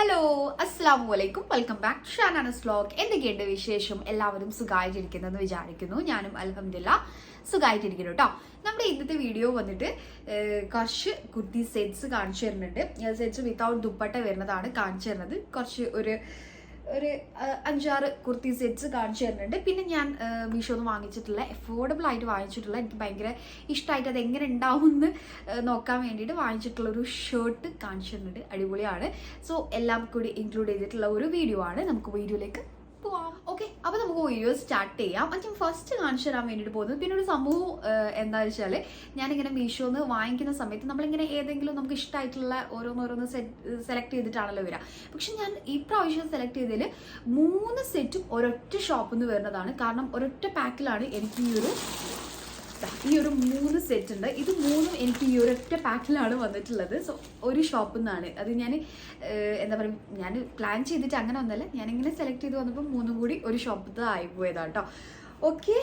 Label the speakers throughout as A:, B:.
A: Hello അസ്സലാമു അലൈക്കും, welcome back to ഷാനാനസ് vlog. എന്തൊക്കെയുണ്ട് വിശേഷം? എല്ലാവരും സുഖമായിട്ടിരിക്കുന്നെന്ന് വിചാരിക്കുന്നു. ഞാനും അൽഹംദുലില്ലാ സുഖമായിട്ടിരിക്കുന്നു കേട്ടോ. നമ്മുടെ ഇന്നത്തെ വീഡിയോ വന്നിട്ട് കുറച്ച് കുർത്തി സെറ്റ്സ് കാണിച്ചു തരുന്നുണ്ട്. സെറ്റ്സ് വിത്തൗട്ട് ദുപ്പട്ട വരുന്നതാണ് കാണിച്ചു തരുന്നത്. കുറച്ച് ഒരു 5-6 കുർത്തി സെറ്റ്സ് കാണിച്ചു തരുന്നുണ്ട്. പിന്നെ ഞാൻ മീഷോന്ന് വാങ്ങിച്ചിട്ടുള്ള അഫോർഡബിൾ ആയിട്ട് വാങ്ങിച്ചിട്ടുള്ള, എനിക്ക് ഭയങ്കര ഇഷ്ടമായിട്ട് അത് എങ്ങനെ ഉണ്ടാവും എന്ന് നോക്കാൻ വേണ്ടിയിട്ട് വാങ്ങിച്ചിട്ടുള്ള ഒരു ഷർട്ട് കാണിച്ചു തരുന്നുണ്ട്. അടിപൊളിയാണ്. സോ എല്ലാം കൂടി ഇൻക്ലൂഡ് ചെയ്തിട്ടുള്ള ഒരു വീഡിയോ ആണ്. നമുക്ക് വീഡിയോയിലേക്ക് പോവാം. ഓക്കെ, അപ്പോൾ നമുക്ക് വീഡിയോ സ്റ്റാർട്ട് ചെയ്യാം. അത് ഞാൻ ഫസ്റ്റ് കാണിച്ചു തരാൻ വേണ്ടിയിട്ട് പോകുന്നത് പിന്നെ ഒരു സംഭവം എന്താണെന്ന് വെച്ചാൽ, ഞാനിങ്ങനെ മീഷോന്ന് വാങ്ങിക്കുന്ന സമയത്ത് നമ്മളിങ്ങനെ ഏതെങ്കിലും നമുക്ക് ഇഷ്ടമായിട്ടുള്ള ഓരോന്നോരോന്ന് സെലക്ട് ചെയ്തിട്ടാണല്ലോ വരിക. പക്ഷെ ഞാൻ ഈ പ്രാവശ്യം സെലക്ട് ചെയ്തതിൽ 3 സെറ്റും ഒരൊറ്റ ഷോപ്പിൽ നിന്ന് വരുന്നതാണ്. കാരണം ഒരൊറ്റ പാക്കിലാണ് എനിക്ക് ഈ ഒരു 3 സെറ്റ് ഉണ്ട്. ഇത് 3ഉം എനിക്ക് ഈ ഒരൊറ്റ പാക്കിലാണ് വന്നിട്ടുള്ളത്. സോ ഒരു ഷോപ്പിൽ നിന്നാണ് അത്. ഞാൻ എന്താ പറയുക, ഞാൻ പ്ലാൻ ചെയ്തിട്ട് അങ്ങനെ ഒന്നല്ല, ഞാനിങ്ങനെ സെലക്ട് ചെയ്ത് വന്നപ്പോൾ 3ഉം കൂടി ഒരു ഷോപ്പിൽ ആയിപ്പോയതാണ് കേട്ടോ. ഓക്കെ,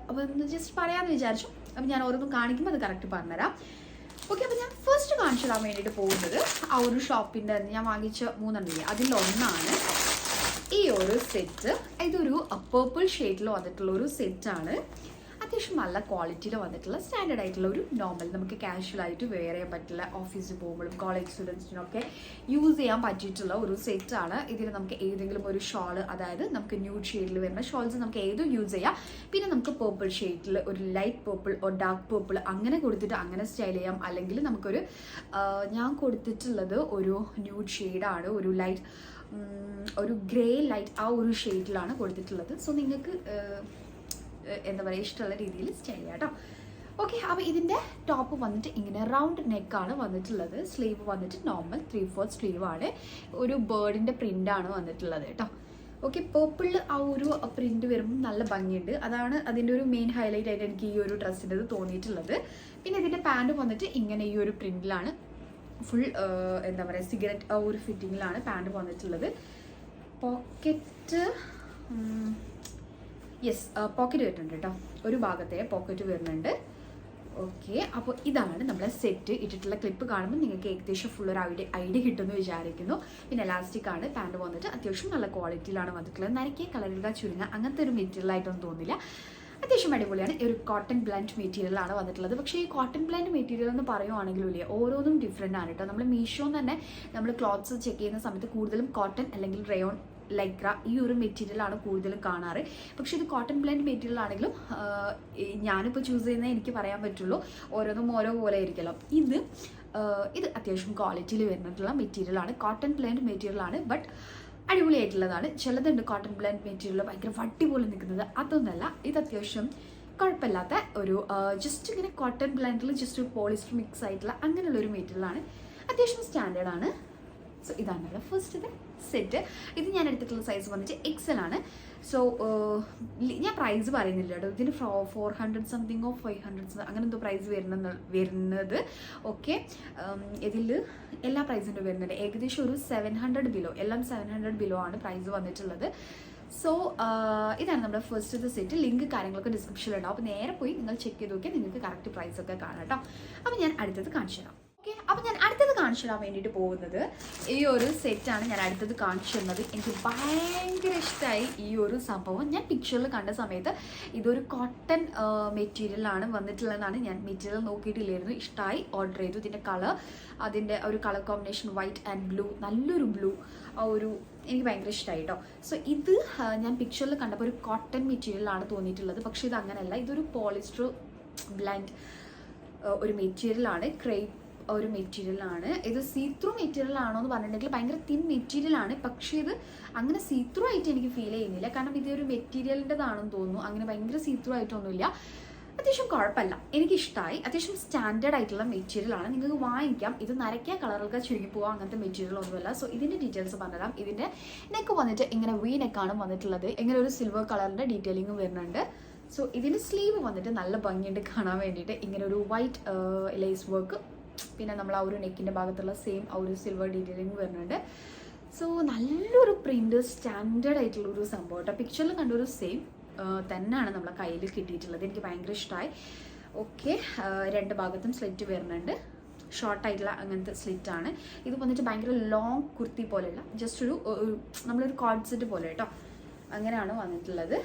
A: അപ്പോൾ ഒന്ന് ജസ്റ്റ് പറയാമെന്ന് വിചാരിച്ചു. അപ്പം ഞാൻ ഓരോന്നും കാണിക്കുമ്പോൾ അത് കറക്റ്റ് പറഞ്ഞുതരാം. ഓക്കെ, അപ്പോൾ ഞാൻ ഫസ്റ്റ് കാണിച്ചു തരാൻ വേണ്ടിയിട്ട് പോകുന്നത് ആ ഒരു ഷോപ്പിൻ്റെ ഞാൻ വാങ്ങിച്ച 3 എണ്ണമില്ലേ, അതിലൊന്നാണ് ഈ ഒരു സെറ്റ്. ഇതൊരു പേർപ്പിൾ ഷെയ്ഡിൽ വന്നിട്ടുള്ള ഒരു സെറ്റാണ്. അത്യാവശ്യം നല്ല ക്വാളിറ്റിയിൽ വന്നിട്ടുള്ള സ്റ്റാൻഡേർഡ് ആയിട്ടുള്ള ഒരു നോർമൽ, നമുക്ക് കാഷ്വൽ ആയിട്ട് വെയർ ചെയ്യാൻ പറ്റില്ല, ഓഫീസിൽ പോകുമ്പോഴും കോളേജ് സ്റ്റുഡൻസിനൊക്കെ യൂസ് ചെയ്യാൻ പറ്റിയിട്ടുള്ള ഒരു സെറ്റാണ്. ഇതിൽ നമുക്ക് ഏതെങ്കിലും ഒരു ഷോള്, അതായത് നമുക്ക് ന്യൂഡ് ഷെയ്ഡിൽ വരുന്ന ഷോൾസ് നമുക്ക് ഏതും യൂസ് ചെയ്യാം. പിന്നെ നമുക്ക് പേർപ്പിൾ ഷെയ്ഡിൽ ഒരു light purple or dark purple അങ്ങനെ കൊടുത്തിട്ട് അങ്ങനെ സ്റ്റൈൽ ചെയ്യാം. അല്ലെങ്കിൽ നമുക്കൊരു ഞാൻ കൊടുത്തിട്ടുള്ളത് ഒരു ന്യൂഡ് ഷെയ്ഡാണ്, ഒരു ലൈറ്റ് ഒരു ഗ്രേ ലൈറ്റ് ആ ഒരു ഷെയ്ഡിലാണ് കൊടുത്തിട്ടുള്ളത്. സോ നിങ്ങൾക്ക് എന്താ പറയുക, ഇഷ്ടമുള്ള രീതിയിൽ സ്റ്റൈൽ ചെയ്യാം കേട്ടോ. ഓക്കെ, അപ്പോൾ ഇതിൻ്റെ ടോപ്പ് വന്നിട്ട് ഇങ്ങനെ റൗണ്ട് നെക്കാണ് വന്നിട്ടുള്ളത്. സ്ലീവ് വന്നിട്ട് നോർമൽ 3/4 സ്ലീവാണ്. ഒരു ബേർഡിൻ്റെ പ്രിൻ്റാണ് വന്നിട്ടുള്ളത് കേട്ടോ. ഓക്കെ, പേർപ്പിളിൽ ആ ഒരു പ്രിൻ്റ് വരുമ്പോൾ നല്ല ഭംഗിയുണ്ട്. അതാണ് അതിൻ്റെ ഒരു മെയിൻ ഹൈലൈറ്റ് ആയിട്ട് എനിക്ക് ഈ ഒരു ഡ്രസ്സിൻ്റെ തോന്നിയിട്ടുള്ളത്. പിന്നെ ഇതിൻ്റെ പാൻറ് വന്നിട്ട് ഇങ്ങനെ ഈ ഒരു പ്രിൻ്റിലാണ്, ഫുൾ എന്താ പറയുക സിഗരറ്റ് ആ ഒരു ഫിറ്റിങ്ങിലാണ് പാൻറ് വന്നിട്ടുള്ളത്. പോക്കറ്റ് പോക്കറ്റ് വരുന്നുണ്ട് കേട്ടോ. ഒരു ഭാഗത്തെ പോക്കറ്റ് വരുന്നുണ്ട്. ഓക്കെ, അപ്പോൾ ഇതാണ് നമ്മുടെ സെറ്റ്. ഇട്ടിട്ടുള്ള ക്ലിപ്പ് കാണുമ്പോൾ നിങ്ങൾക്ക് ഏകദേശം ഫുൾ ഒരു ഐഡിയ കിട്ടുമെന്ന് വിചാരിക്കുന്നു. പിന്നെ എലാസ്റ്റിക് ആണ്. പാൻറ് വന്നിട്ട് അത്യാവശ്യം നല്ല ക്വാളിറ്റിയിലാണ് വന്നിട്ടുള്ളത്. നരക്കിയ കളറുക ചുരുങ്ങ അങ്ങനത്തെ ഒരു മെറ്റീരിയൽ ആയിട്ടൊന്നും തോന്നില്ല. അത്യാവശ്യം അടിപൊളിയാണ്. ഒരു കോട്ടൺ ബ്ലെൻഡ് മെറ്റീരിയലാണ് വന്നിട്ടുള്ളത്. പക്ഷേ ഈ കോട്ടൺ ബ്ലെൻഡ് മെറ്റീരിയൽ എന്ന് പറയുവാണെങ്കിലും ഇല്ലേ, ഓരോന്നും ഡിഫറെൻ്റ് ആണ് കേട്ടോ. നമ്മൾ മീഷോന്ന് തന്നെ നമ്മൾ ക്ലോത്ത്സ് ചെക്ക് ചെയ്യുന്ന സമയത്ത് കൂടുതലും കോട്ടൺ അല്ലെങ്കിൽ റയോൺ, ലൈക്ര ഈ ഒരു മെറ്റീരിയലാണ് കൂടുതലും കാണാറ്. പക്ഷെ ഇത് കോട്ടൺ ബ്ലെൻഡ് മെറ്റീരിയൽ ആണെങ്കിലും ഞാനിപ്പോൾ ചൂസ് ചെയ്യുന്നത് എനിക്ക് പറയാൻ പറ്റുള്ളൂ, ഓരോന്നും ഓരോ പോലെ ആയിരിക്കുമല്ലോ. ഇത് അത്യാവശ്യം ക്വാളിറ്റിയിൽ വരുന്നിട്ടുള്ള മെറ്റീരിയലാണ്. കോട്ടൺ ബ്ലെൻഡ് മെറ്റീരിയലാണ്, ബട്ട് അടിപൊളിയായിട്ടുള്ളതാണ്. ചിലതുണ്ട് കോട്ടൺ ബ്ലെൻഡ് മെറ്റീരിയൽ ഭയങ്കര വട്ടി പോലെ നിൽക്കുന്നത്, അതൊന്നല്ല. ഇത് അത്യാവശ്യം കുഴപ്പമില്ലാത്ത ഒരു ജസ്റ്റ് ഇങ്ങനെ കോട്ടൺ ബ്ലെൻഡിൽ ജസ്റ്റ് ഒരു പോളിസ്റ്റർ മിക്സ് ആയിട്ടുള്ള അങ്ങനെയുള്ള ഒരു മെറ്റീരിയലാണ്. അത്യാവശ്യം സ്റ്റാൻഡേർഡാണ്. സോ ഇതാണ് നമ്മുടെ ഫസ്റ്റ് സെറ്റ്. ഇത് ഞാൻ എടുത്തിട്ടുള്ള സൈസ് വന്നിട്ട് XL ആണ്. സോ ഞാൻ പ്രൈസ് പറയുന്നില്ല കേട്ടോ. ഇതിന് 400 സംതിങ്ങോ 500 അങ്ങനെ എന്തോ പ്രൈസ് വരുന്നത്. ഓക്കെ, ഇതിൽ എല്ലാ പ്രൈസിൻ്റെ വരുന്നുണ്ട്. ഏകദേശം ഒരു 700 ബിലോ, എല്ലാം 700 ബിലോ ആണ് പ്രൈസ് വന്നിട്ടുള്ളത്. സോ ഇതാണ് നമ്മുടെ ഫസ്റ്റ് സെറ്റ്. ലിങ്ക് കാര്യങ്ങളൊക്കെ ഡിസ്ക്രിപ്ഷനിൽ ഉണ്ടാവും. അപ്പോൾ നേരെ പോയി നിങ്ങൾ ചെക്ക് ചെയ്ത് നോക്കിയാൽ നിങ്ങൾക്ക് കറക്റ്റ് പ്രൈസൊക്കെ കാണാം കേട്ടോ. അപ്പോൾ ഞാൻ അടുത്തത് കാണിച്ചു തരാം. അപ്പോൾ ഞാൻ അടുത്തത് കാണിച്ചു തരാൻ വേണ്ടിയിട്ട് പോകുന്നത് ഈ ഒരു സെറ്റാണ്. ഞാൻ അടുത്തത് കാണിച്ചു തരുന്നത് എനിക്ക് ഭയങ്കര ഇഷ്ടമായി ഈ ഒരു സംഭവം. ഞാൻ പിക്ചറിൽ കണ്ട സമയത്ത് ഇതൊരു കോട്ടൺ മെറ്റീരിയലാണ് വന്നിട്ടുള്ളതെന്നാണ്. ഞാൻ മെറ്റീരിയൽ നോക്കിയിട്ടില്ലായിരുന്നു, ഇഷ്ടമായി, ഓർഡർ ചെയ്തു. ഇതിൻ്റെ കളർ, അതിൻ്റെ ഒരു colour combination white and blue, നല്ലൊരു ബ്ലൂ, ആ ഒരു എനിക്ക് ഭയങ്കര ഇഷ്ടമായി കേട്ടോ. സോ ഇത് ഞാൻ പിക്ചറിൽ കണ്ടപ്പോൾ ഒരു കോട്ടൺ മെറ്റീരിയലാണ് തോന്നിയിട്ടുള്ളത്. പക്ഷേ ഇത് അങ്ങനെയല്ല, ഇതൊരു പോളിസ്റ്റർ ബ്ലെൻഡ് ഒരു മെറ്റീരിയലാണ്, ക്രേപ്പ് ഒരു മെറ്റീരിയലാണ്. ഇത് സീത്രൂ മെറ്റീരിയൽ ആണോ എന്ന് പറഞ്ഞിട്ടുണ്ടെങ്കിൽ ഭയങ്കര തിൻ മെറ്റീരിയലാണ്. പക്ഷേ ഇത് അങ്ങനെ സീത്രൂ ആയിട്ട് എനിക്ക് ഫീൽ ചെയ്യുന്നില്ല. കാരണം ഇതൊരു മെറ്റീരിയലിൻ്റെതാണെന്ന് തോന്നുന്നു. അങ്ങനെ ഭയങ്കര സീത്രൂ ആയിട്ടൊന്നുമില്ല. അത്യാവശ്യം കുഴപ്പമില്ല, എനിക്കിഷ്ടമായി. അത്യാവശ്യം സ്റ്റാൻഡേർഡ് ആയിട്ടുള്ള മെറ്റീരിയലാണ്. നിങ്ങൾക്ക് വാങ്ങിക്കാം. ഇത് നരയ്ക്കുക കളറൊക്കെ ചുരുങ്ങി പോകാം, അങ്ങനത്തെ മെറ്റീരിയൽ ഒന്നുമല്ല. സോ ഇതിൻ്റെ ഡീറ്റെയിൽസ് പറഞ്ഞുതരാം. ഇതിൻ്റെ നെക്ക് വന്നിട്ട് ഇങ്ങനെ വി നെക്കാണ് വന്നിട്ടുള്ളത്. ഇങ്ങനെ ഒരു സിൽവർ കളറിൻ്റെ ഡീറ്റെയിലിംഗ് വരുന്നുണ്ട്. സോ ഇതിൻ്റെ സ്ലീവ് വന്നിട്ട് നല്ല ഭംഗിയുണ്ട് കാണാൻ വേണ്ടിയിട്ട്. ഇങ്ങനെ ഒരു വൈറ്റ് ലേസ് വർക്ക്, പിന്നെ നമ്മൾ ആ ഒരു നെക്കിൻ്റെ ഭാഗത്തുള്ള സെയിം ആ ഒരു സിൽവർ ഡീറ്റെയിലിംഗ് വരുന്നുണ്ട്. സോ നല്ലൊരു പ്രിൻ്റ്, സ്റ്റാൻഡേർഡ് ആയിട്ടുള്ള ഒരു സംഭവം കേട്ടോ. പിക്ചറിൽ കണ്ടൊരു സെയിം തന്നെയാണ് നമ്മളെ കയ്യിൽ കിട്ടിയിട്ടുള്ളത്. എനിക്ക് ഭയങ്കര ഇഷ്ടമായി. ഓക്കെ, 2 ഭാഗത്തും സ്ലിറ്റ് വരുന്നുണ്ട്. ഷോർട്ടായിട്ടുള്ള അങ്ങനത്തെ സ്ലിറ്റാണ്. ഇത് വന്നിട്ട് ഭയങ്കര ലോങ് കുർത്തി പോലെയുള്ള ജസ്റ്റ് നമ്മളൊരു കോഡ് സെറ്റ് പോലെ കേട്ടോ, അങ്ങനെയാണ് വന്നിട്ടുള്ളത്.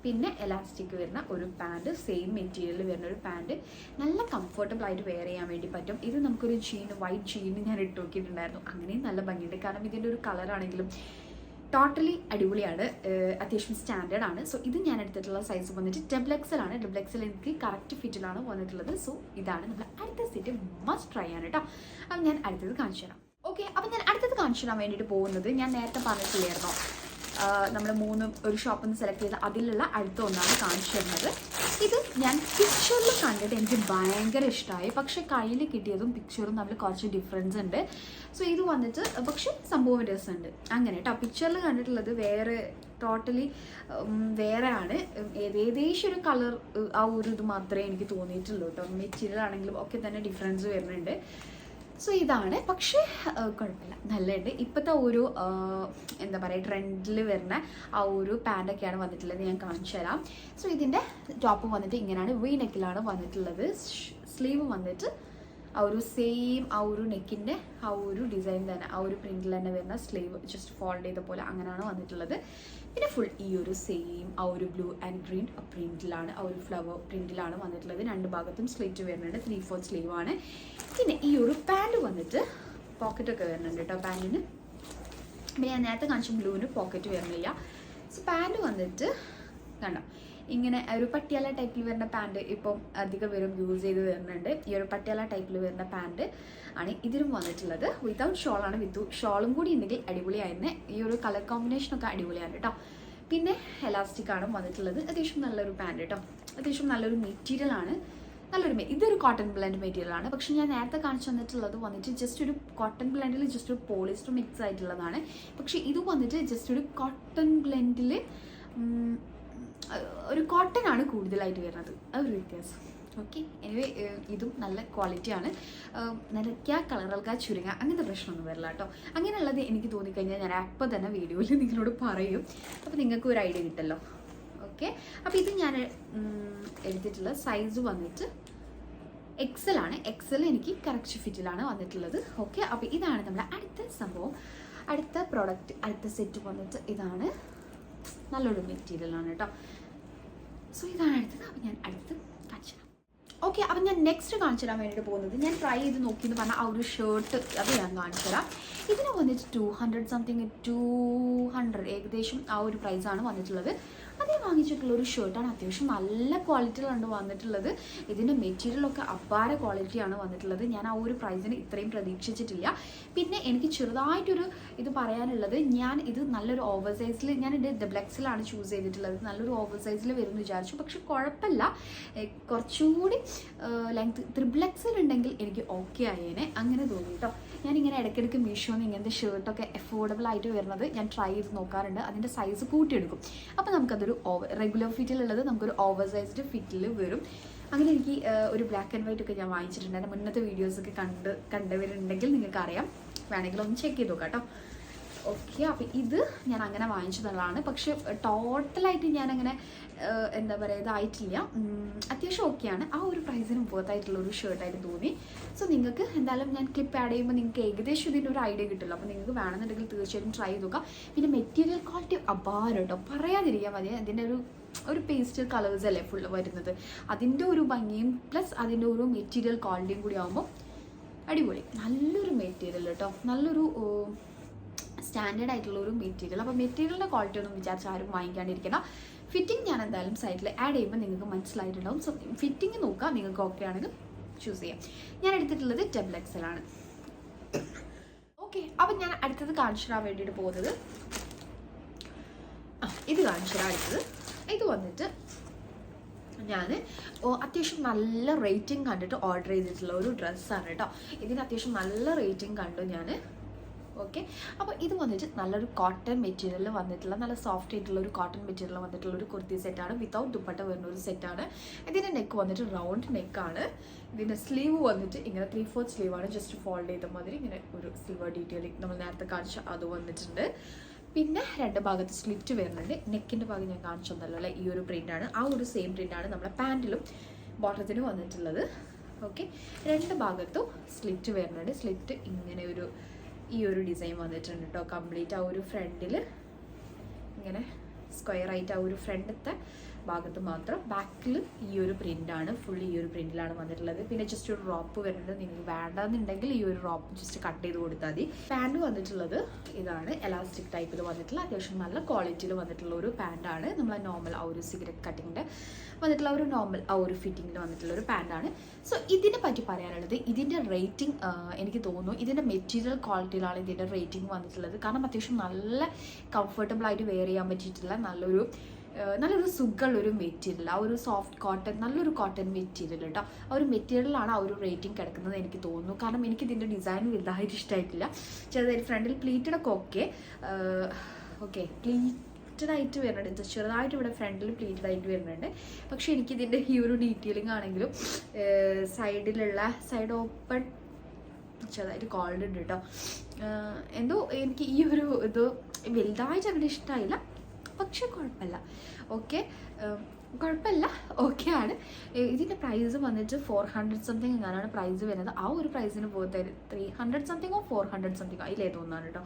A: പിന്നെ എലാസ്റ്റിക് വരുന്ന ഒരു പാൻറ്, സെയിം മെറ്റീരിയൽ വരുന്ന ഒരു പാൻറ്, നല്ല കംഫർട്ടബിൾ ആയിട്ട് വെയർ ചെയ്യാൻ വേണ്ടി പറ്റും. ഇത് നമുക്കൊരു വൈറ്റ് ജീന് ഞാൻ ഇട്ട് നോക്കിയിട്ടുണ്ടായിരുന്നു, അങ്ങനെയും നല്ല ഭംഗിയുണ്ട്. കാരണം ഇതിൻ്റെ ഒരു കളറാണെങ്കിലും ടോട്ടലി അടിപൊളിയാണ്, അത്യാവശ്യം സ്റ്റാൻഡേർഡ് ആണ്. സോ ഇത് ഞാൻ എടുത്തിട്ടുള്ള സൈസ് വന്നിട്ട് XXL ആണ്. XXL എനിക്ക് കറക്റ്റ് ഫിറ്റിലാണ് വന്നിട്ടുള്ളത്. സോ ഇതാണ് നമ്മൾ അടുത്ത സെറ്റ്, മസ്റ്റ് ട്രൈ ആണ് കേട്ടോ. അപ്പം ഞാൻ അടുത്തത് കാണിച്ചു തരാം. ഓക്കെ, അപ്പം ഞാൻ അടുത്തത് കാണിച്ചു തരാൻ വേണ്ടിയിട്ട് പോകുന്നത്, ഞാൻ നേരത്തെ പറഞ്ഞിട്ടില്ലായിരുന്നോ നമ്മൾ ഒരു ഷോപ്പിൽ നിന്ന് സെലക്ട് ചെയ്ത് അതിലുള്ള അടുത്ത ഒന്നാണ് കാണിച്ചു തരുന്നത്. ഇത് ഞാൻ പിക്ചറിൽ കണ്ടിട്ട് എനിക്ക് ഭയങ്കര ഇഷ്ടമായി, പക്ഷേ കയ്യിൽ കിട്ടിയതും പിക്ചറും തമ്മിൽ കുറച്ച് ഡിഫറൻസ് ഉണ്ട്. സോ ഇത് വന്നിട്ട് പക്ഷെ സംഭവം രസമുണ്ട് അങ്ങനെ കേട്ടോ. പിക്ചറിൽ കണ്ടിട്ടുള്ളത് വേറെ, ടോട്ടലി വേറെ ആണ്. ഏകദേശം ഒരു കളർ ആ ഒരു ഇത് മാത്രമേ എനിക്ക് തോന്നിയിട്ടുള്ളൂ കേട്ടോ. മെറ്റീരിയൽ ആണെങ്കിലും ഒക്കെ തന്നെ ഡിഫറൻസ് വരുന്നുണ്ട്. സോ ഇതാണ്, പക്ഷേ കുഴപ്പമില്ല, നല്ലതുണ്ട്. ഇപ്പോഴത്തെ ഒരു എന്താ പറയുക ട്രെൻഡിൽ വരുന്ന ആ ഒരു പാൻറ്റൊക്കെയാണ് വന്നിട്ടുള്ളത്, ഞാൻ കാണിച്ചു തരാം. സോ ഇതിൻ്റെ ടോപ്പ് വന്നിട്ട് ഇങ്ങനെയാണ്, വി നെക്കിലാണ് വന്നിട്ടുള്ളത്. സ്ലീവ് വന്നിട്ട് ആ ഒരു സെയിം ആ ഒരു നെക്കിൻ്റെ ആ ഒരു ഡിസൈൻ തന്നെ, ആ ഒരു പ്രിൻറ്റിൽ തന്നെ വരുന്ന സ്ലീവ് ജസ്റ്റ് ഫോൾഡ് ചെയ്ത പോലെ അങ്ങനെയാണ് വന്നിട്ടുള്ളത്. പിന്നെ ഫുൾ ഈ ഒരു സെയിം ആ ഒരു ബ്ലൂ ആൻഡ് ഗ്രീൻ പ്രിൻറ്റിലാണ്, ആ ഒരു ഫ്ലവർ പ്രിൻറ്റിലാണ് വന്നിട്ടുള്ളത്. രണ്ട് ഭാഗത്തും സ്ലിറ്റ് വരുന്നുണ്ട്, 3/4 സ്ലീവാണ്. പിന്നെ ഈ ഒരു പാൻറ് വന്നിട്ട് പോക്കറ്റൊക്കെ വരുന്നുണ്ട് കേട്ടോ പാൻറ്റിന്. പിന്നെ ഞാൻ നേരത്തെ കാണിച്ച ബ്ലൂവിന് പോക്കറ്റ് വരുന്നില്ല. സോ പാൻറ് വന്നിട്ട് കണ്ടോ ഇങ്ങനെ ഒരു പട്ടിയാല ടൈപ്പിൽ വരുന്ന പാൻറ് ഇപ്പം അധികം പേരും യൂസ് ചെയ്ത് വരുന്നുണ്ട്. ഈ ഒരു പട്ടിയാല ടൈപ്പിൽ വരുന്ന പാൻറ് ആണ് ഇതിലും വന്നിട്ടുള്ളത്. വിതൗട്ട് ഷോളാണ്, വിത്ത് ഷോളും കൂടി ഉണ്ടെങ്കിൽ അടിപൊളിയായിരുന്നു. ഈ ഒരു കളർ കോമ്പിനേഷനൊക്കെ അടിപൊളിയാണ് കേട്ടോ. പിന്നെ എലാസ്റ്റിക് ആണ് വന്നിട്ടുള്ളത്. അത്യാവശ്യം നല്ലൊരു പാൻറ് കേട്ടോ, അത്യാവശ്യം നല്ലൊരു മെറ്റീരിയൽ ആണ്, ഇതൊരു കോട്ടൺ ബ്ലെൻഡ് മെറ്റീരിയൽ ആണ്. പക്ഷെ ഞാൻ നേരത്തെ കാണിച്ചു തന്നിട്ടുള്ളത് വന്നിട്ട് ജസ്റ്റ് ഒരു കോട്ടൺ ബ്ലെൻഡിൽ ജസ്റ്റ് ഒരു പോളിസ്റ്റർ മിക്സ് ആയിട്ടുള്ളതാണ്. പക്ഷെ ഇത് വന്നിട്ട് ജസ്റ്റ് ഒരു കോട്ടൺ ബ്ലെൻഡിൽ ഒരു കോട്ടൺ ആണ് കൂടുതലായിട്ട് വരുന്നത്, അതൊരു വ്യത്യാസം. ഓക്കെ, എനിവേ ഇതും നല്ല ക്വാളിറ്റിയാണ്. നിരക്കുക, കളറുകൾക്ക് ചുരുങ്ങുക, അങ്ങനത്തെ പ്രശ്നമൊന്നും വരില്ല കേട്ടോ. അങ്ങനെയുള്ളത് എനിക്ക് തോന്നിക്കഴിഞ്ഞാൽ ഞാൻ അപ്പോൾ തന്നെ വീഡിയോയിൽ നിങ്ങളോട് പറയും, അപ്പോൾ നിങ്ങൾക്ക് ഒരു ഐഡിയ കിട്ടല്ലോ. ഓക്കെ, അപ്പോൾ ഇത് ഞാൻ എടുത്തിട്ടുള്ള സൈസ് വന്നിട്ട് XL ആണ്. XL എനിക്ക് കറക്റ്റ് ഫിറ്റിലാണ് വന്നിട്ടുള്ളത്. ഓക്കെ, അപ്പോൾ ഇതാണ് നമ്മുടെ അടുത്ത സംഭവം, അടുത്ത പ്രോഡക്റ്റ്, അടുത്ത സെറ്റ് വന്നിട്ട് ഇതാണ്. നല്ലൊരു മെറ്റീരിയലാണ് കേട്ടോ. സോ ഇതാണ് അടുത്തത്. അപ്പോൾ ഞാൻ അടുത്ത് കാണിച്ചു തരാം. ഓക്കെ, അപ്പം ഞാൻ നെക്സ്റ്റ് കാണിച്ചു തരാൻ വേണ്ടിയിട്ട് പോകുന്നത്, ഞാൻ ട്രൈ ചെയ്ത് നോക്കിയെന്ന് പറഞ്ഞാൽ ആ ഒരു ഷർട്ട്, അത് ഞാൻ കാണിച്ചു തരാം. ഇതിന് വന്നിട്ട് 200 സംതിങ്, 200 ഏകദേശം ആ ഒരു പ്രൈസാണ് വന്നിട്ടുള്ളത്. അതേ വാങ്ങിച്ചിട്ടുള്ള ഒരു ഷർട്ടാണ്, അത്യാവശ്യം നല്ല ക്വാളിറ്റിയിലാണ് വന്നിട്ടുള്ളത്. ഇതിൻ്റെ മെറ്റീരിയലൊക്കെ അപാര ക്വാളിറ്റിയാണ് വന്നിട്ടുള്ളത്. ഞാൻ ആ ഒരു പ്രൈസിന് ഇത്രയും പ്രതീക്ഷിച്ചിട്ടില്ല. പിന്നെ എനിക്ക് ചെറുതായിട്ടൊരു ഇത് പറയാനുള്ളത്, ഞാൻ ഇത് നല്ലൊരു ഓവർ സൈസിൽ, ഞാൻ ഇത് XXL ചൂസ് ചെയ്തിട്ടുള്ളത്. നല്ലൊരു ഓവർ സൈസിൽ വരുമെന്ന് വിചാരിച്ചു, പക്ഷെ കുഴപ്പമില്ല, കുറച്ചുകൂടി ലെങ്ത് XXL ഉണ്ടെങ്കിൽ എനിക്ക് ഓക്കെ ആയേനെ, അങ്ങനെ തോന്നി കേട്ടോ. ഞാനിങ്ങനെ ഇടയ്ക്കിടയ്ക്ക് മീഷോന്ന് ഇങ്ങനത്തെ ഷർട്ടൊക്കെ അഫോർഡബിൾ ആയിട്ട് വരുന്നത് ഞാൻ ട്രൈ ചെയ്ത് നോക്കാറുണ്ട്. അതിൻ്റെ സൈസ് കൂട്ടിയെടുക്കും, അപ്പോൾ നമുക്കതൊരു റെഗുലർ ഫിറ്റിലുള്ളത് നമുക്കൊരു ഓവർ സൈസ്ഡ് ഫിറ്റിൽ വരും. അങ്ങനെ എനിക്ക് ഒരു ബ്ലാക്ക് ആൻഡ് വൈറ്റ് ഒക്കെ ഞാൻ വാങ്ങിച്ചിട്ടുണ്ട്. എൻ്റെ മുന്നത്തെ വീഡിയോസൊക്കെ കണ്ടവരുണ്ടെങ്കിൽ നിങ്ങൾക്ക് അറിയാം, വേണമെങ്കിൽ ഒന്ന് ചെക്ക് ചെയ്ത് നോക്കാം കേട്ടോ. ഓക്കെ, അപ്പോൾ ഇത് ഞാൻ അങ്ങനെ വാങ്ങിച്ചതാണ്. പക്ഷെ ടോട്ടലായിട്ട് ഞാനങ്ങനെ എന്താ പറയുക ഇതായിട്ടില്ല, അത്യാവശ്യം ഓക്കെയാണ്. ആ ഒരു പ്രൈസിനും വർത്തായിട്ടുള്ള ഒരു ഷർട്ടായിട്ട് തോന്നി. സോ നിങ്ങൾക്ക് എന്തായാലും ഞാൻ ക്ലിപ്പ് ആഡ് ചെയ്യുമ്പോൾ നിങ്ങൾക്ക് ഏകദേശം ഇതിൻ്റെ ഒരു ഐഡിയ കിട്ടുമല്ലോ. അപ്പോൾ നിങ്ങൾക്ക് വേണമെന്നുണ്ടെങ്കിൽ തീർച്ചയായിട്ടും ട്രൈ ചെയ്ത് നോക്കാം. പിന്നെ മെറ്റീരിയൽ ക്വാളിറ്റി അപാരം കേട്ടോ, പറയാതിരിക്കാൻ മതി. അതിൻ്റെ ഒരു പേസ്റ്റൽ കളേഴ്സ് അല്ലേ ഫുള്ള് വരുന്നത്, അതിൻ്റെ ഒരു ഭംഗിയും പ്ലസ് അതിൻ്റെ ഒരു മെറ്റീരിയൽ ക്വാളിറ്റിയും കൂടി ആകുമ്പോൾ അടിപൊളി. നല്ലൊരു മെറ്റീരിയൽ കേട്ടോ, നല്ലൊരു സ്റ്റാൻഡേർഡ് ആയിട്ടുള്ള ഒരു മെറ്റീരിയൽ. അപ്പോൾ മെറ്റീരിയലിൻ്റെ ക്വാളിറ്റി ഒന്നും വിചാരിച്ച് ആരും വാങ്ങിക്കാണ്ടിരിക്കണം. ഫിറ്റിംഗ് ഞാൻ എന്തായാലും സൈറ്റിൽ ആഡ് ചെയ്യുമ്പോൾ നിങ്ങൾക്ക് മനസ്സിലായിട്ടുണ്ടാവും. സോ ഫിറ്റിംഗ് നോക്കാം, നിങ്ങൾക്ക് ഓക്കെ ആണെങ്കിൽ ചൂസ് ചെയ്യാം. ഞാൻ എടുത്തിട്ടുള്ളത് XXL ആണ്. ഓക്കെ, അപ്പം ഞാൻ അടുത്തത് കാണിച്ചു തരാൻ വേണ്ടിയിട്ട് പോകുന്നത്, ഇത് കാണിച്ചു തരാൻ അടുത്തത്. ഇത് വന്നിട്ട് ഞാൻ അത്യാവശ്യം നല്ല റേറ്റിംഗ് കണ്ടിട്ട് ഓർഡർ ചെയ്തിട്ടുള്ള ഒരു ഡ്രസ്സാണ് കേട്ടോ. ഇതിന് അത്യാവശ്യം നല്ല റേറ്റിംഗ് കണ്ടു ഞാൻ. ഓക്കെ, അപ്പോൾ ഇത് വന്നിട്ട് നല്ലൊരു കോട്ടൺ മെറ്റീരിയൽ വന്നിട്ടുള്ള, നല്ല സോഫ്റ്റ് ആയിട്ടുള്ള ഒരു കോട്ടൺ മെറ്റീരിയൽ വന്നിട്ടുള്ള ഒരു കുർത്തി സെറ്റാണ്. വിത്തൗട്ട് ദുപ്പട്ട വരുന്ന ഒരു സെറ്റാണ്. ഇതിൻ്റെ നെക്ക് വന്നിട്ട് റൗണ്ട് നെക്കാണ്. ഇതിൻ്റെ സ്ലീവ് വന്നിട്ട് ഇങ്ങനെ 3/4 സ്ലീവാണ്, ജസ്റ്റ് ഫോൾഡ് ചെയ്ത മാതിരി ഇങ്ങനെ ഒരു സിൽവർ ഡീറ്റെയിലിംഗ് നമ്മൾ നേരത്തെ കാണിച്ച അത് വന്നിട്ടുണ്ട്. പിന്നെ രണ്ട് ഭാഗത്ത് സ്ലിറ്റ് വരുന്നുണ്ട്. നെക്കിൻ്റെ ഭാഗം ഞാൻ കാണിച്ചൊന്നല്ലോ അല്ലേ, ഈ ഒരു പ്രിൻ്റാണ്, ആ ഒരു സെയിം പ്രിൻ്റാണ് നമ്മുടെ പാൻറ്റിലും ബോട്ടത്തിനും വന്നിട്ടുള്ളത്. ഓക്കെ, രണ്ട് ഭാഗത്തും സ്ലിറ്റ് വരുന്നുണ്ട്. സ്ലിറ്റ് ഇങ്ങനെ ഈ ഒരു ഡിസൈൻ വന്നിട്ടുണ്ട് കേട്ടോ. കംപ്ലീറ്റ് ആ ഒരു ഫ്രണ്ടിൽ ഇങ്ങനെ സ്ക്വയർ ആയിട്ട് ആ ഒരു ഫ്രണ്ടത്തെ ഭാഗത്ത് മാത്രം. ബാക്കിൽ ഈ ഒരു പ്രിൻ്റാണ്, ഫുൾ ഈ ഒരു പ്രിൻറ്റിലാണ് വന്നിട്ടുള്ളത്. പിന്നെ ജസ്റ്റ് ഒരു റോപ്പ് വരുന്നുണ്ട്. നിങ്ങൾക്ക് വേണ്ടെന്നുണ്ടെങ്കിൽ ഈ ഒരു റോപ്പ് ജസ്റ്റ് കട്ട് ചെയ്ത് കൊടുത്താൽ മതി. പാൻറ് വന്നിട്ടുള്ളത് ഇതാണ്, എലാസ്റ്റിക് ടൈപ്പിൽ വന്നിട്ടുള്ള അത്യാവശ്യം നല്ല ക്വാളിറ്റിയിൽ വന്നിട്ടുള്ള ഒരു പാൻറ്റാണ്. നമ്മളെ നോർമൽ ആ ഒരു സിഗരറ്റ് കട്ടിങ്ങിൻ്റെ വന്നിട്ടുള്ള ഒരു നോർമൽ ആ ഒരു ഫിറ്റിങ്ങിൽ വന്നിട്ടുള്ള ഒരു പാൻറ്റാണ്. സോ ഇതിനെ പറ്റി പറയാനുള്ളത്, ഇതിൻ്റെ റേറ്റിംഗ് എനിക്ക് തോന്നുന്നു ഇതിൻ്റെ മെറ്റീരിയൽ ക്വാളിറ്റിയിലാണ് ഇതിൻ്റെ റേറ്റിംഗ് വന്നിട്ടുള്ളത്. കാരണം അത്യാവശ്യം നല്ല കംഫർട്ടബിളായിട്ട് വെയർ ചെയ്യാൻ പറ്റിയിട്ടുള്ള നല്ലൊരു സുഖമുള്ളൊരു മെറ്റീരിയൽ, ആ ഒരു സോഫ്റ്റ് കോട്ടൺ, നല്ലൊരു കോട്ടൺ മെറ്റീരിയൽ കേട്ടോ. ആ ഒരു മെറ്റീരിയലാണ് ആ ഒരു റേറ്റിംഗ് കിടക്കുന്നത് എനിക്ക് തോന്നുന്നു. കാരണം എനിക്ക് ഇതിൻ്റെ ഡിസൈൻ വലുതായിട്ട് ഇഷ്ടമായിട്ടില്ല. ചെറുതായിട്ട് ഫ്രണ്ടിൽ പ്ലീറ്റഡൊക്കെ ഓക്കെ പ്ലീറ്റഡ് ആയിട്ട് വരുന്നുണ്ട്, ചെറുതായിട്ട് ഇവിടെ ഫ്രണ്ടിൽ പ്ലീറ്റഡ് ആയിട്ട് വരുന്നുണ്ട്. പക്ഷേ എനിക്കിതിൻ്റെ ഈ ഒരു ഡീറ്റെയിലിംഗ് ആണെങ്കിലും സൈഡ് ഓപ്പൺ ചെറുതായിട്ട് കോൾഡ് ഉണ്ട് കേട്ടോ. എന്തോ എനിക്ക് ഈ ഒരു ഇത് വലുതായിട്ട് അങ്ങനെ ഇഷ്ടമായില്ല. പക്ഷെ കുഴപ്പമില്ല, ഓക്കെയാണ്. ഇതിൻ്റെ പ്രൈസ് വന്നിട്ട് 400 സംതിങ് എങ്ങനെയാണ് പ്രൈസ് വരുന്നത്. ആ ഒരു പ്രൈസിന് പോകത്ത് 300 സംതിങ്ങോ 400 സംതിങ്ങോ അതിലേ തോന്നാണ് കേട്ടോ.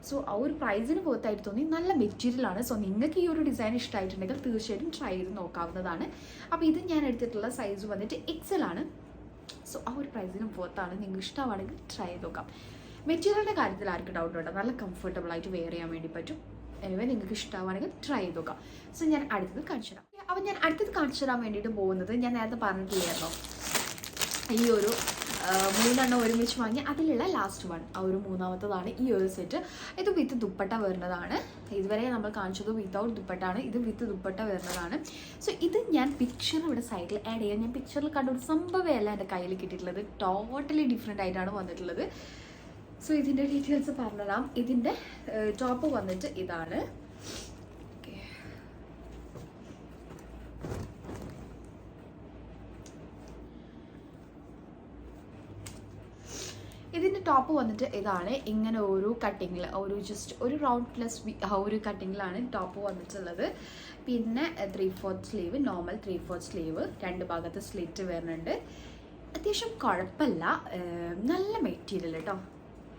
A: സോ ആ ഒരു പ്രൈസിന് പോകത്തായിട്ട് തോന്നി. നല്ല മെറ്റീരിയലാണ്. സോ നിങ്ങൾക്ക് ഈ ഒരു ഡിസൈൻ ഇഷ്ടമായിട്ടുണ്ടെങ്കിൽ തീർച്ചയായിട്ടും ട്രൈ ചെയ്ത് നോക്കാവുന്നതാണ്. അപ്പോൾ ഇത് ഞാൻ എടുത്തിട്ടുള്ള സൈസ് വന്നിട്ട് XL ആണ്. സോ ആ ഒരു പ്രൈസിന് പോകത്താണ്. നിങ്ങൾക്ക് ഇഷ്ടമാണെങ്കിൽ ട്രൈ ചെയ്ത് നോക്കാം. മെറ്റീരിയലിൻ്റെ കാര്യത്തിൽ ആർക്കും ഡൗട്ട് വേണ്ട, നല്ല കംഫർട്ടബിളായിട്ട് വെയർ ചെയ്യാൻ വേണ്ടി പറ്റും. എനിവേ നിങ്ങൾക്ക് ഇഷ്ടമാണെങ്കിൽ ട്രൈ ചെയ്ത് നോക്കാം. സോ ഞാൻ അടുത്തത് കാണിച്ചു തരാം. അപ്പോൾ ഞാൻ അടുത്തത് കാണിച്ചു തരാൻ വേണ്ടിയിട്ട് പോകുന്നത്, ഞാൻ നേരത്തെ പറഞ്ഞിട്ടില്ലായിരുന്നോ ഈ ഒരു 3 എണ്ണം ഒരുമിച്ച് വാങ്ങി അതിലുള്ള ലാസ്റ്റ് വൺ, ആ ഒരു മൂന്നാമത്തതാണ് ഈ ഒരു സെറ്റ്. ഇത് വിത്ത് ദുപ്പട്ട വരുന്നതാണ്. ഇതുവരെ നമ്മൾ കാണിച്ചത് വിത്തൗട്ട് ദുപ്പട്ടാണ്, ഇത് വിത്ത് ദുപ്പട്ട വരുന്നതാണ്. സോ ഇത് ഞാൻ പിക്ചർ ഇവിടെ സൈഡിൽ ആഡ് ചെയ്യാം. ഞാൻ പിക്ചറിൽ കണ്ട ഒരു സംഭവമല്ല എൻ്റെ കയ്യിൽ കിട്ടിയിട്ടുള്ളത്, ടോട്ടലി ഡിഫറെൻ്റ് ആയിട്ടാണ് വന്നിട്ടുള്ളത്. സോ ഇതിൻ്റെ ഡീറ്റെയിൽസ് പറഞ്ഞുതരാം. ഇതിൻ്റെ ടോപ്പ് വന്നിട്ട് ഇതാണ്. ഇതിൻ്റെ ടോപ്പ് വന്നിട്ട് ഇതാണ്. ഇങ്ങനെ ഒരു കട്ടിങ്ങിൽ ജസ്റ്റ് ഒരു റൗണ്ട് പ്ലസ് ആ ഒരു കട്ടിങ്ങിലാണ് ടോപ്പ് വന്നിട്ടുള്ളത്. പിന്നെ 3/4 സ്ലീവ്, നോർമൽ 3/4 സ്ലീവ്, രണ്ട് ഭാഗത്ത് സ്ലിറ്റ് വരുന്നുണ്ട്. അത്യാവശ്യം കുഴപ്പമില്ല, നല്ല മെറ്റീരിയൽ കേട്ടോ.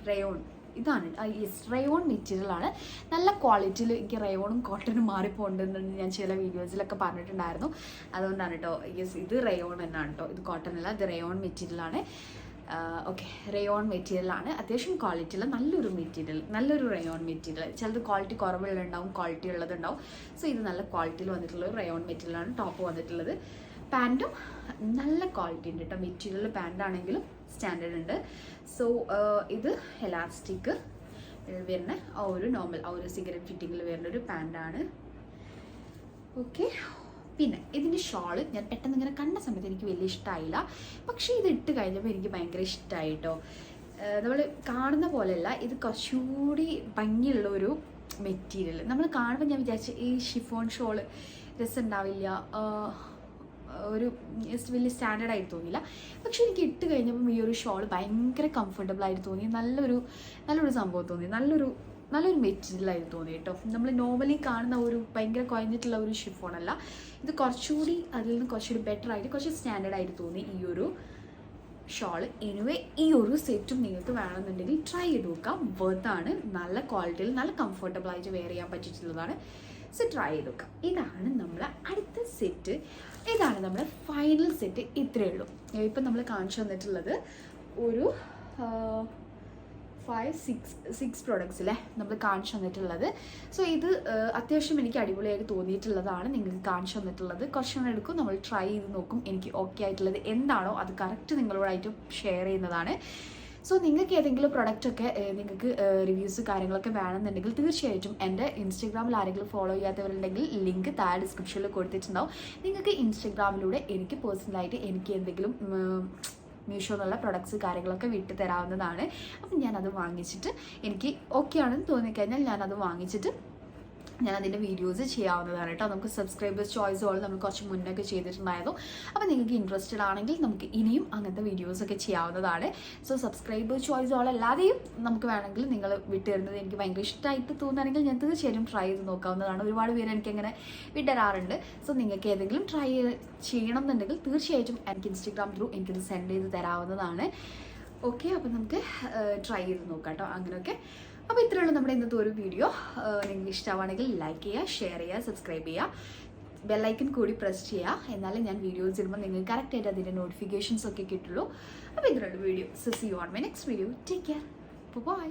A: റയോൺ ഇതാണ്, റയോൺ മെറ്റീരിയലാണ്. നല്ല ക്വാളിറ്റിയിൽ. എനിക്ക് റയോണും കോട്ടണും മാറിപ്പോണ്ടെന്ന് ഞാൻ ചില വീഡിയോസിലൊക്കെ പറഞ്ഞിട്ടുണ്ടായിരുന്നു. അതുകൊണ്ടാണ് കേട്ടോ. ഇത് റയോൺ തന്നെയാണ് കേട്ടോ, ഇത് കോട്ടൺ അല്ല, ഇത് റയോൺ മെറ്റീരിയലാണ്. റയോൺ മെറ്റീരിയലാണ്. അത്യാവശ്യം ക്വാളിറ്റിയുള്ള നല്ലൊരു റയോൺ മെറ്റീരിയൽ. ചിലത് ക്വാളിറ്റി കുറവുള്ളതുണ്ടാവും, ക്വാളിറ്റി ഉള്ളതുണ്ടാവും. സോ ഇത് നല്ല ക്വാളിറ്റിയിൽ വന്നിട്ടുള്ള ഒരു റയോൺ മെറ്റീരിയലാണ് ടോപ്പ് വന്നിട്ടുള്ളത്. പാൻറ്റും നല്ല ക്വാളിറ്റി ഉണ്ട് കേട്ടോ. മെറ്റീരിയൽ പാൻറ്റാണെങ്കിലും സ്റ്റാൻഡേർഡ് ഉണ്ട്. സോ ഇത് എലാസ്റ്റിക് വരുന്ന ആ ഒരു നോർമൽ ആ ഒരു സിഗരറ്റ് ഫിറ്റിങ്ങിൽ വരുന്ന ഒരു പാൻറ്റാണ്. ഓക്കെ, പിന്നെ ഇതിൻ്റെ ഷോള് ഞാൻ പെട്ടെന്ന് ഇങ്ങനെ കണ്ട സമയത്ത് എനിക്ക് വലിയ ഇഷ്ടമായില്ല. പക്ഷേ ഇത് ഇട്ട് കഴിഞ്ഞപ്പോൾ എനിക്ക് ഭയങ്കര ഇഷ്ടമായി കേട്ടോ. നമ്മൾ കാണുന്ന പോലെയല്ല, ഇത് കുറച്ചുകൂടി ഭംഗിയുള്ള ഒരു മെറ്റീരിയൽ. നമ്മൾ കാണുമ്പോൾ ഞാൻ വിചാരിച്ചു ഈ ഷിഫോൺ ഷോള് രസം ഉണ്ടാവില്ല, ഒരു വലിയ സ്റ്റാൻഡേർഡ് ആയിട്ട് തോന്നിയില്ല. പക്ഷെ എനിക്ക് ഇട്ട് കഴിഞ്ഞപ്പം ഈ ഒരു ഷോൾ ഭയങ്കര കംഫർട്ടബിളായിട്ട് തോന്നി. നല്ലൊരു സംഭവം തോന്നി, നല്ലൊരു മെറ്റീരിയലായിട്ട് തോന്നി കേട്ടോ. നമ്മൾ നോർമലി കാണുന്ന ഒരു ഭയങ്കര കുഴഞ്ഞിട്ടുള്ള ഒരു ഷിഫോണല്ല, ഇത് കുറച്ചുകൂടി അതിൽ നിന്ന് കുറച്ചുകൂടി ബെറ്റർ ആയിട്ട് കുറച്ച് സ്റ്റാൻഡേർഡ് ആയിട്ട് തോന്നി ഈ ഒരു ഷോൾ. എനിവേ ഈ ഒരു സെറ്റും നിങ്ങൾക്ക് വേണമെന്നുണ്ടെങ്കിൽ ട്രൈ ചെയ്ത് നോക്കാം. വെർത്താണ്, നല്ല ക്വാളിറ്റിയിൽ നല്ല കംഫർട്ടബിളായിട്ട് വെയർ ചെയ്യാൻ പറ്റിയിട്ടുള്ളതാണ്. സോ ട്രൈ ചെയ്ത് നോക്കാം. ഇതാണ് നമ്മളെ അടുത്ത സെറ്റ്, ഇതാണ് നമ്മുടെ ഫൈനൽ സെറ്റ്. ഇത്രയേ ഉള്ളൂ. ഇപ്പം നമ്മൾ കാണിച്ചു തന്നിട്ടുള്ളത് ഒരു 5-6 പ്രോഡക്ട്സിലെ നമ്മൾ കാണിച്ചു തന്നിട്ടുള്ളത്. സോ ഇത് അത്യാവശ്യം എനിക്ക് അടിപൊളിയായിട്ട് തോന്നിയിട്ടുള്ളതാണ് നിങ്ങൾക്ക് കാണിച്ചു തന്നിട്ടുള്ളത്. കുറച്ചുകൂടെ എടുക്കും, നമ്മൾ ട്രൈ ചെയ്ത് നോക്കും. എനിക്ക് ഓക്കെ ആയിട്ടുള്ളത് എന്താണോ അത് കറക്റ്റ് നിങ്ങളോടായിട്ട് ഷെയർ ചെയ്യുന്നതാണ്. സോ നിങ്ങൾക്ക് ഏതെങ്കിലും പ്രൊഡക്റ്റൊക്കെ നിങ്ങൾക്ക് റിവ്യൂസ് കാര്യങ്ങളൊക്കെ വേണമെന്നുണ്ടെങ്കിൽ തീർച്ചയായിട്ടും എൻ്റെ ഇൻസ്റ്റഗ്രാമിൽ ആരെങ്കിലും ഫോളോ ചെയ്യാത്തവരുണ്ടെങ്കിൽ ലിങ്ക് താഴെ ഡിസ്ക്രിപ്ഷനിൽ കൊടുത്തിട്ടുണ്ടാവും. നിങ്ങൾക്ക് ഇൻസ്റ്റഗ്രാമിലൂടെ എനിക്ക് പേഴ്സണലായിട്ട് എനിക്ക് എന്തെങ്കിലും മീഷോ എന്നുള്ള പ്രൊഡക്ട്സ് കാര്യങ്ങളൊക്കെ വിട്ട് തരാവുന്നതാണ്. അപ്പം ഞാനത് വാങ്ങിച്ചിട്ട് എനിക്ക് ഓക്കെ ആണെന്ന് തോന്നിക്കഴിഞ്ഞാൽ ഞാനത് വാങ്ങിച്ചിട്ട് ഞാൻ അതിൻ്റെ വീഡിയോസ് ചെയ്യാവുന്നതാണ് കേട്ടോ. നമുക്ക് സബ്സ്ക്രൈബേഴ്സ് ചോയ്സ് ഓൾ നമ്മൾ കുറച്ച് മുന്നൊക്കെ ചെയ്തിട്ടുണ്ടായിരുന്നു. അപ്പോൾ നിങ്ങൾക്ക് ഇൻട്രസ്റ്റഡ് ആണെങ്കിൽ നമുക്ക് ഇനിയും അങ്ങനത്തെ വീഡിയോസൊക്കെ ചെയ്യാവുന്നതാണ്. സോ സബ്സ്ക്രൈബേഴ്സ് ചോയ്സ് ഓൾ അല്ലാതെയും നമുക്ക് വേണമെങ്കിൽ നിങ്ങൾ വിട്ടുതരുന്നത് എനിക്ക് ഭയങ്കര ഇഷ്ടമായിട്ട് തോന്നുകയാണെങ്കിൽ ഞാൻ തീർച്ചയായും ട്രൈ ചെയ്ത് നോക്കാവുന്നതാണ്. ഒരുപാട് പേര് എനിക്കങ്ങനെ വിട്ടുതരാറുണ്ട്. സോ നിങ്ങൾക്ക് ഏതെങ്കിലും ട്രൈ ചെയ്യണം എന്നുണ്ടെങ്കിൽ തീർച്ചയായിട്ടും എനിക്ക് ഇൻസ്റ്റഗ്രാം ത്രൂ എനിക്കിത് സെൻഡ് ചെയ്ത് തരാവുന്നതാണ്. ഓക്കെ, അപ്പോൾ നമുക്ക് ട്രൈ ചെയ്ത് നോക്കാം കേട്ടോ അങ്ങനെയൊക്കെ. അപ്പോൾ ഇത്രയുള്ള നമ്മുടെ ഇന്നത്തെ ഒരു വീഡിയോ. നിങ്ങൾക്ക് ഇഷ്ടമാണെങ്കിൽ ലൈക്ക് ചെയ്യുക, ഷെയർ ചെയ്യുക, സബ്സ്ക്രൈബ് ചെയ്യുക, ബെല്ലൈക്കൺ കൂടി പ്രസ് ചെയ്യുക. എന്നാലും ഞാൻ വീഡിയോസ് ഇടുമ്പോൾ നിങ്ങൾക്ക് കറക്റ്റായിട്ട് അതിൻ്റെ നോട്ടിഫിക്കേഷൻസ് ഒക്കെ കിട്ടുള്ളൂ. അപ്പോൾ ഇത്രയുള്ള video. So see you on my next video. Take care. By.